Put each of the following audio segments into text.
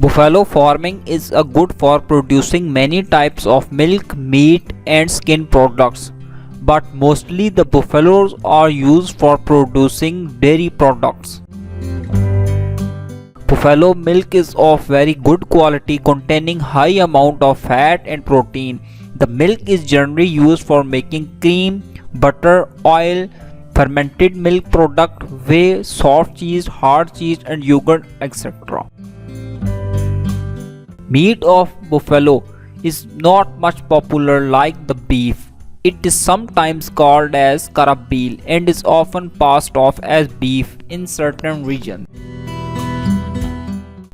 Buffalo farming is a good for producing many types of milk, meat and skin products, but mostly the buffaloes are used for producing dairy products. Buffalo milk is of very good quality containing high amount of fat and protein. The milk is generally used for making cream, butter, oil, fermented milk product, whey, soft cheese, hard cheese and yogurt, etc. Meat of buffalo is not much popular like the beef. It is sometimes called as carabil and is often passed off as beef in certain regions.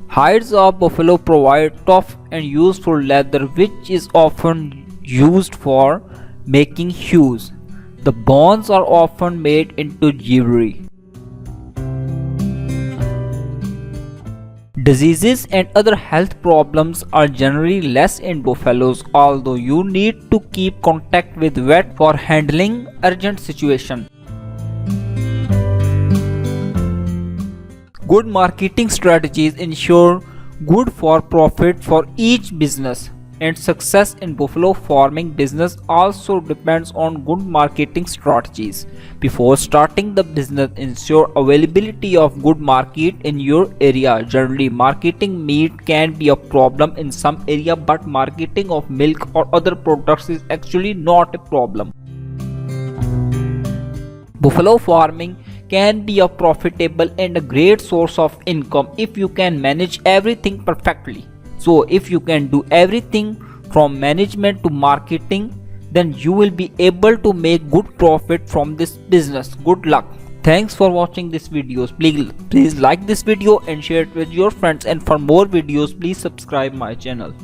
Hides of buffalo provide tough and useful leather which is often used for making shoes. The bones are often made into jewelry. Diseases and other health problems are generally less in buffaloes, although you need to keep contact with vet for handling urgent situations. Good marketing strategies ensure good for profit for each business, and success in buffalo farming business also depends on good marketing strategies. Before starting the business, ensure availability of good market in your area. Generally, marketing meat can be a problem in some area, but marketing of milk or other products is actually not a problem. Buffalo farming can be a profitable and a great source of income if you can manage everything perfectly. So if you can do everything from management to marketing, then you will be able to make good profit from this business. Good luck. Thanks for watching this video. Please like this video and share it with your friends, and for more videos please subscribe my channel.